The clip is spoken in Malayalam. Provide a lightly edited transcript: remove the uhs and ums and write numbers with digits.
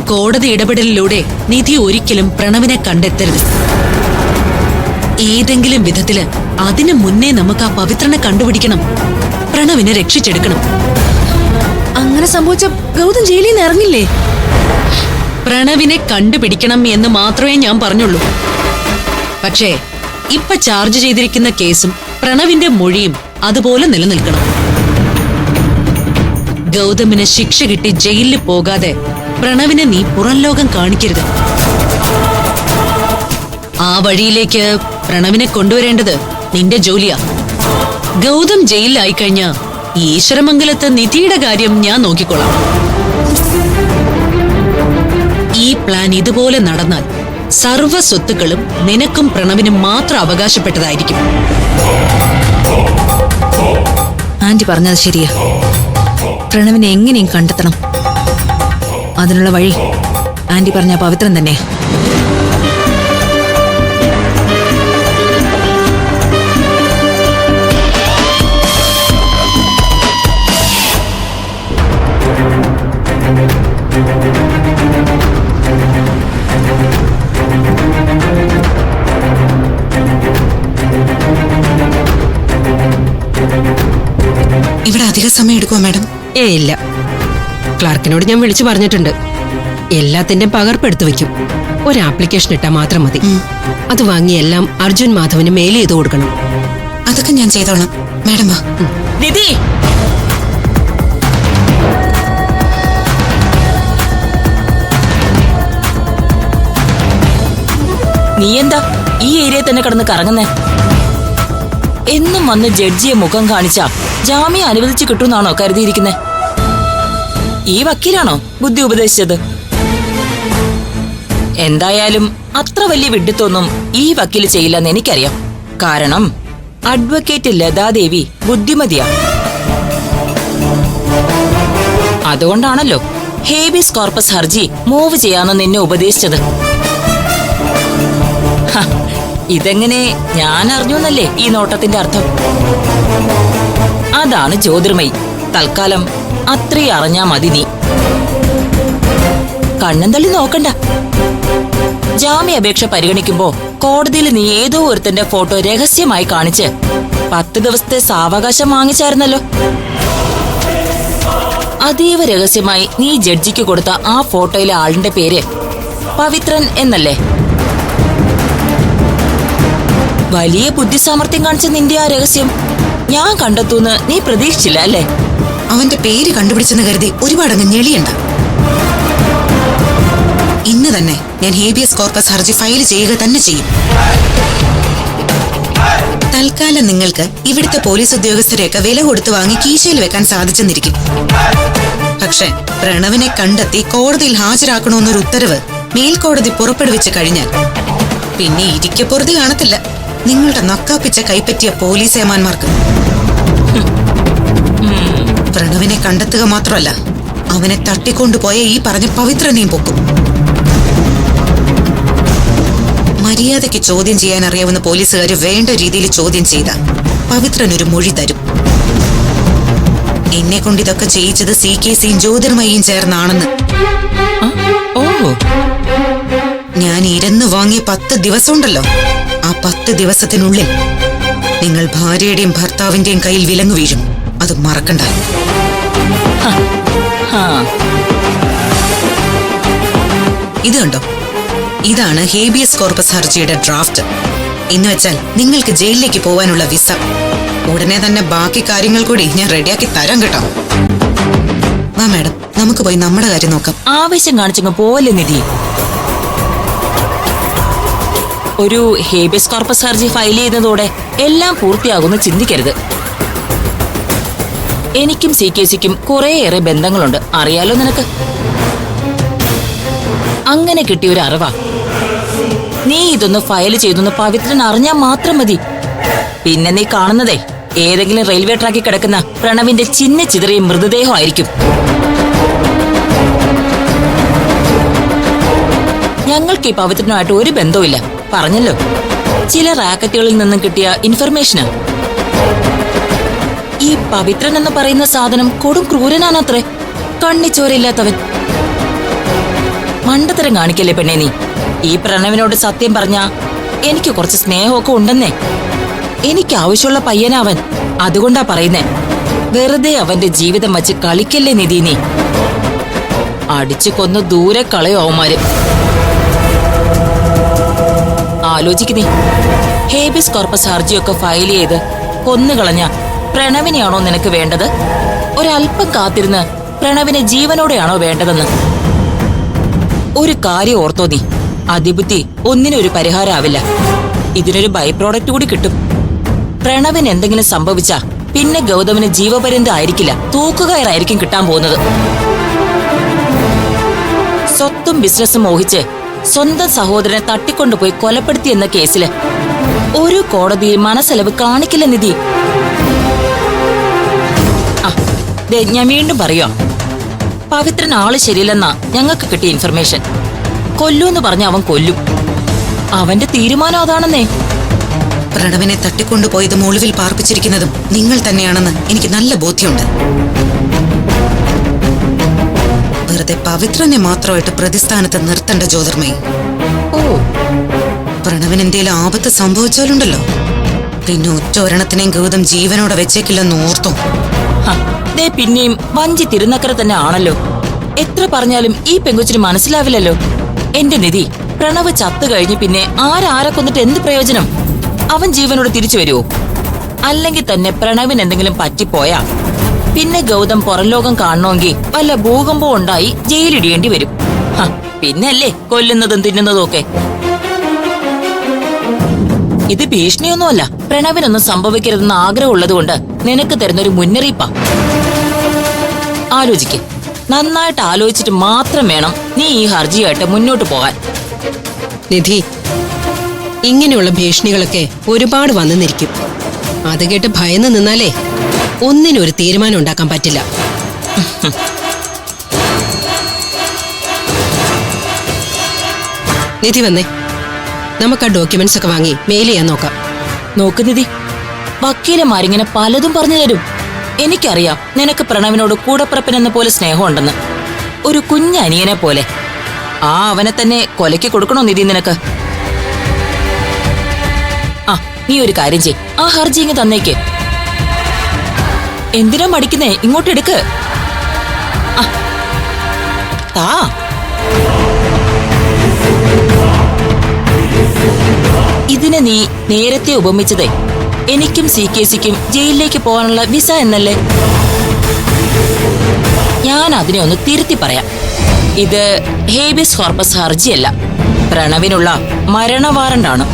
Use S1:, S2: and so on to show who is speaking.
S1: കോടതി ഇടപെടലിലൂടെ നിധി ഒരിക്കലും പ്രണവിനെ കണ്ടെത്തരുത്. ഏതെങ്കിലും വിധത്തില് അതിനു മുന്നേ നമുക്ക് ആ പവിത്രനെ കണ്ടുപിടിക്കണം. പ്രണവിനെ രക്ഷിച്ചെടുക്കണം.
S2: അങ്ങനെ സംഭവിച്ച ഗൗതം ജയിലിൽ നിന്ന് ഇറങ്ങില്ലേ?
S1: പ്രണവിനെ കണ്ടുപിടിക്കണം എന്ന് മാത്രമേ ഞാൻ പറഞ്ഞുള്ളൂ. പക്ഷേ ഇപ്പൊ ചാർജ് ചെയ്തിരിക്കുന്ന കേസും പ്രണവിന്റെ മൊഴിയും അതുപോലെ നിലനിൽക്കണം. ഗൗതമിന് ശിക്ഷ കിട്ടി ജയിലിൽ പോകാതെ പ്രണവിനെ നീ പുറം ലോകം കാണിക്കരുത്. ആ വഴിയിലേക്ക് പ്രണവിനെ കൊണ്ടുവരേണ്ടത് നിന്റെ ജോലിയാ. ഗൗതം ജയിലിലായി കഴിഞ്ഞ ഈശ്വരമംഗലത്ത് നിധിയുടെ കാര്യം ഞാൻ നോക്കിക്കൊള്ളാം. ഈ പ്ലാൻ ഇതുപോലെ നടന്നാൽ സർവ്വ സ്വത്തുക്കളും നിനക്കും പ്രണവിനും മാത്രം അവകാശപ്പെട്ടതായിരിക്കും.
S2: ആന്റി പറഞ്ഞത് ശരിയാ. പ്രണവിനെ എങ്ങനെയും കണ്ടെത്തണം. അതിനുള്ള വഴി ആന്റി പറഞ്ഞ പവിത്രൻ തന്നെ.
S3: ഇവിടെ അധിക സമയം എടുക്കുമോ മാഡം?
S4: ഇല്ല, ക്ലാർക്കിനോട് ഞാൻ വിളിച്ചു പറഞ്ഞിട്ടുണ്ട്. എല്ലാത്തിന്റെയും പകർപ്പെടുത്തു വെക്കും. ഒരു ആപ്ലിക്കേഷൻ ഇട്ടാൽ മാത്രം മതി. അത് വാങ്ങി എല്ലാം അർജുൻ മാധവന് മെയിൽ ചെയ്ത് കൊടുക്കണം.
S3: അതൊക്കെ ഞാൻ ചെയ്തോളാം മാഡം. വാ.
S2: നിധി,
S5: നീ എന്താ ഈ ഏരിയയിൽ തന്നെ കിടന്ന് കറങ്ങുന്നേ? എന്നും വന്ന് ജഡ്ജിയെ മുഖം കാണിച്ചാ ജാമ്യം അനുവദിച്ചു കിട്ടുമെന്നാണോ കരുതിയിരിക്കുന്നേ? ഈ വക്കീലാണോ ബുദ്ധി ഉപദേശിച്ചത്? എന്തായാലും അത്ര വലിയ വിഡ്ഢിത്തൊന്നും ഈ വക്കീല് ചെയ്യില്ലെന്ന് എനിക്കറിയാം. കാരണം അഡ്വക്കേറ്റ് ലതാദേവി ബുദ്ധിമതിയാ. അതുകൊണ്ടാണല്ലോ ഹേബിയസ് കോർപ്പസ് ഹർജി മൂവ് ചെയ്യാന്ന് നിന്നെ ഉപദേശിച്ചത്. ഇതെങ്ങനെ ഞാൻ അറിഞ്ഞൂന്നല്ലേ ഈ നോട്ടത്തിന്റെ അർത്ഥം? അതാണ് ജ്യോതിർമയി. തൽക്കാലം അത്രയും അറിഞ്ഞാ മതി. നീ കണ്ണും തള്ളി നോക്കണ്ട. ജാമ്യാപേക്ഷ പരിഗണിക്കുമ്പോ കോടതിയിൽ നീ ഏതോ ഒരുത്തന്റെ ഫോട്ടോ രഹസ്യമായി കാണിച്ച് 10 ദിവസത്തെ സാവകാശം വാങ്ങിച്ചായിരുന്നല്ലോ. അതീവ രഹസ്യമായി നീ ജഡ്ജിക്ക് കൊടുത്ത ആ ഫോട്ടോയിലെ ആളിന്റെ പേര് പവിത്രൻ എന്നല്ലേ? വലിയ ബുദ്ധിസാമർത്ഥ്യം കാണിച്ച നിന്റെ ആ രഹസ്യം ഞാൻ കണ്ടെത്തൂന്ന് നീ പ്രതീക്ഷിച്ചില്ല അല്ലേ?
S3: അവന്റെ പേര് കണ്ടുപിടിച്ചെന്ന് കരുതി ഒരുപാടങ്ങ് ഞെളിയണ്ട. ഇന്ന് തന്നെ ഞാൻ ഹേബിയസ് കോർപ്പസ് ഹർജി ഫയൽ ചെയ്യുക തന്നെ ചെയ്യും. തൽക്കാലം നിങ്ങൾക്ക് ഇവിടുത്തെ പോലീസ് ഉദ്യോഗസ്ഥരെയൊക്കെ വില കൊടുത്ത് വാങ്ങി കീശയിൽ വെക്കാൻ സാധിച്ചെന്നിരിക്കും. പക്ഷെ പ്രണവിനെ കണ്ടെത്തി കോടതിയിൽ ഹാജരാക്കണമെന്നൊരു ഉത്തരവ് മേൽക്കോടതി പുറപ്പെടുവിച്ചു കഴിഞ്ഞാൽ പിന്നെ ഇരിക്കപ്പുറതി കാണത്തില്ല നിങ്ങളുടെ നക്കാപ്പിച്ച കൈപ്പറ്റിയ പോലീസ് ഏമാന്മാർക്ക്. പ്രണവിനെ കണ്ടെത്തുക മാത്രമല്ല, അവനെ തട്ടിക്കൊണ്ടുപോയ ഈ പറഞ്ഞ പവിത്രനെയും പൊക്കും. മര്യാദയ്ക്ക് ചോദ്യം ചെയ്യാൻ അറിയാവുന്ന പോലീസുകാര് വേണ്ട രീതിയിൽ ചോദ്യം ചെയ്ത പവിത്രനൊരു മൊഴി തരും. എന്നെ കൊണ്ട് ഇതൊക്കെ ചെയ്യിച്ചത് CKCയും ജ്യോതിർമയും ചേർന്നാണെന്ന്. ഞാൻ ഇരന്നു വാങ്ങിയ 10 ദിവസമുണ്ടല്ലോ, ആ 10 ദിവസത്തിനുള്ളിൽ നിങ്ങൾ ഭാര്യയുടെയും ഭർത്താവിന്റെയും കയ്യിൽ വിലങ്ങു വീഴും. അത് മറക്കണ്ട. ഇത് കണ്ടോ, ഇതാണ് ഹേബിയസ് കോർപ്പസ് ഹർജിയുടെ ഡ്രാഫ്റ്റ്. എന്ന് വെച്ചാൽ നിങ്ങൾക്ക് ജയിലിലേക്ക് പോവാനുള്ള വിസ. ഉടനെ തന്നെ ബാക്കി കാര്യങ്ങൾ കൂടി ഞാൻ റെഡിയാക്കി തരാം കേട്ടോ. വാ മാഡം, നമുക്ക് പോയി നമ്മുടെ കാര്യം നോക്കാം.
S5: ആവേശം കാണിച്ചങ്ങ് പോലെ നിധി. ഒരു ഹേബിയസ് കോർപ്പസ് ഹർജി ഫയൽ ചെയ്തതോടെ എല്ലാം പൂർത്തിയാകുമെന്ന് ചിന്തിക്കരുത്. എനിക്കും CKCക്കും കുറേയേറെ ബന്ധങ്ങളുണ്ട്, അറിയാലോ നിനക്ക്. അങ്ങനെ കിട്ടിയൊരു അറിവാ. നീ ഇതൊന്ന് ഫയൽ ചെയ്തൊന്ന് പവിത്രൻ അറിഞ്ഞാൽ മാത്രം മതി. പിന്നെ നീ കാണുന്നതേ ഏതെങ്കിലും റെയിൽവേ ട്രാക്കിൽ കിടക്കുന്ന പ്രണവിന്റെ ചിന്ന ചിതറിയ മൃതദേഹമായിരിക്കും. ഞങ്ങൾക്ക് ഈ പവിത്രനുമായിട്ട് ഒരു ബന്ധവുമില്ല, പറഞ്ഞല്ലോ. ചില റാക്കറ്റുകളിൽ നിന്നും കിട്ടിയ ഇൻഫർമേഷനാ. ഈ പവിത്രൻ എന്ന് പറയുന്ന സാധനം കൊടും ക്രൂരനാണത്രേ, കണ്ണിച്ചോരയില്ലാത്തവൻ. മണ്ടത്തരം കാണിക്കല്ലേ പെണ്ണേ നീ. ഈ പ്രണവിനോട് സത്യം പറഞ്ഞാ എനിക്ക് കുറച്ച് സ്നേഹമൊക്കെ ഉണ്ടെന്നേ. എനിക്ക് ആവശ്യമുള്ള പയ്യനാവൻ, അതുകൊണ്ടാ പറയുന്നേ. വെറുതെ അവന്റെ ജീവിതം വച്ച് കളിക്കല്ലേ നിധി നീ. അടിച്ചു കൊന്ന് ദൂരെ കളയോ അവന്മാര്. ആലോചിക്കുന്നേ, ഹേബിയസ് കോർപ്പസ് ഹർജിയൊക്കെ ഫയൽ ചെയ്ത് കൊന്നുകളഞ്ഞ പ്രണവിനെയാണോ നിനക്ക് വേണ്ടത്? ഒരല്പം കാത്തിരുന്ന് പ്രണവിനെ ജീവനോടെയാണോ വേണ്ടതെന്ന്? ഒരു കാര്യം ഓർത്തോ നീ, അതിബുദ്ധി ഒന്നിനൊരു പരിഹാരമാവില്ല. ഇതിനൊരു ബൈ പ്രോഡക്റ്റ് കൂടി കിട്ടും. പ്രണവിന് എന്തെങ്കിലും സംഭവിച്ചാ പിന്നെ ഗൗതമിന് ജീവപര്യന്തം ആയിരിക്കില്ല, തൂക്കുകയറായിരിക്കും കിട്ടാൻ പോകുന്നത്. സ്വത്തും ബിസിനസ്സും മോഹിച്ച് സ്വന്തം സഹോദരനെ തട്ടിക്കൊണ്ടുപോയി കൊലപ്പെടുത്തി എന്ന കേസില് ഒരു കോടതിയിൽ മനസ്സലവ് കാണിക്കില്ല നിധി. ഞാൻ വീണ്ടും പറയുക, പവിത്രൻ ആള് ശരിയില്ലെന്നാ ഞങ്ങൾക്ക് കിട്ടിയ ഇൻഫർമേഷൻ. കൊല്ലൂന്ന് പറഞ്ഞ അവൻ കൊല്ലും. അവന്റെ തീരുമാനം അതാണെന്നേ.
S3: പ്രണവിനെ തട്ടിക്കൊണ്ടുപോയതും ഒളിവിൽ പാർപ്പിച്ചിരിക്കുന്നതും നിങ്ങൾ തന്നെയാണെന്ന് എനിക്ക് നല്ല ബോധ്യമുണ്ട്. വെറുതെ പവിത്രനെ മാത്രമായിട്ട് പ്രതിസ്ഥാനത്ത് നിർത്തേണ്ട ജ്യോതിർമയി.
S5: ഓ,
S3: പ്രണവിന് എന്തേലും ആപത്ത് സംഭവിച്ചാലുണ്ടല്ലോ, പിന്നെ ഒറ്റ ഒരെണ്ണത്തിനെയും ഗൗതം ജീവനോടെ വെച്ചേക്കില്ലെന്ന് ഓർത്തോ.
S5: ദേ പിന്നെയും വഞ്ചി തിരുനക്കര തന്നെ ആണല്ലോ. എത്ര പറഞ്ഞാലും ഈ പെങ്കൊച്ചിന് മനസ്സിലാവില്ലല്ലോ. എന്റെ നിധി, പ്രണവ് ചത്തു കഴിഞ്ഞ് പിന്നെ ആരെ കൊന്നിട്ട് എന്ത് പ്രയോജനം? അവൻ ജീവനോട് തിരിച്ചു വരുവോ? അല്ലെങ്കിൽ തന്നെ പ്രണവിന് എന്തെങ്കിലും പറ്റിപ്പോയാ പിന്നെ ഗൗതം പുറംലോകം കാണണമെങ്കിൽ വല്ല ഭൂകമ്പം ഉണ്ടായി ജയിലിടേണ്ടി വരും. പിന്നല്ലേ കൊല്ലുന്നതും തിന്നുന്നതും ഒക്കെ. ഇത് ഭീഷണിയൊന്നുമല്ല, പ്രണവിനൊന്നും സംഭവിക്കരുതെന്ന് ആഗ്രഹമുള്ളത് കൊണ്ട് നിനക്ക് തരുന്നൊരു മുന്നറിയിപ്പാ. ആലോചിക്ക്, നന്നായിട്ട് ആലോചിച്ചിട്ട് മാത്രം വേണം നീ ഈ ഹർജിയായിട്ട് മുന്നോട്ട് പോകാൻ.
S4: നിധി, ഇങ്ങനെയുള്ള ഭീഷണികളൊക്കെ ഒരുപാട് വന്നു നിൽക്കും. അത് കേട്ട് ഭയന്ന് നിന്നാലേ ഒന്നിനും ഒരു തീരുമാനം ഉണ്ടാക്കാൻ പറ്റില്ല. നിധി വന്നേ, നമുക്ക് ആ ഡോക്യുമെന്റ്സ് ഒക്കെ വാങ്ങി മെയിൽ ചെയ്യാൻ നോക്കാം.
S5: നോക്ക് നിധി, വക്കീലന്മാരിങ്ങനെ പലതും പറഞ്ഞു തരും. എനിക്കറിയാം നിനക്ക് പ്രണവിനോട് കൂടപ്പിറപ്പിനെന്ന പോലെ സ്നേഹമുണ്ടെന്ന്, ഒരു കുഞ്ഞനിയനെ പോലെ. അവനെ തന്നെ കൊലയ്ക്ക് കൊടുക്കണോ നിധി നിനക്ക്? നീ ഒരു കാര്യം ചെയ്, ആ ഹർജി ഇങ്ങ് തന്നേക്ക്. എന്തിനാ മടിക്കുന്നേ? ഇങ്ങോട്ട് എടുക്ക്. താ. ഇതിനെ നീ നേരത്തെ ഉപമിച്ചതേ എനിക്കും CKCക്കും ജയിലിലേക്ക് പോകാനുള്ള വിസ എന്നല്ലേ? ഞാൻ അതിനെ ഒന്ന് തിരുത്തി പറയാം. ഇത് ഹേബിയസ് കോർപ്പസ് ഹർജിയല്ല, പ്രണവിനുള്ള മരണ വാറണ്ടാണ്.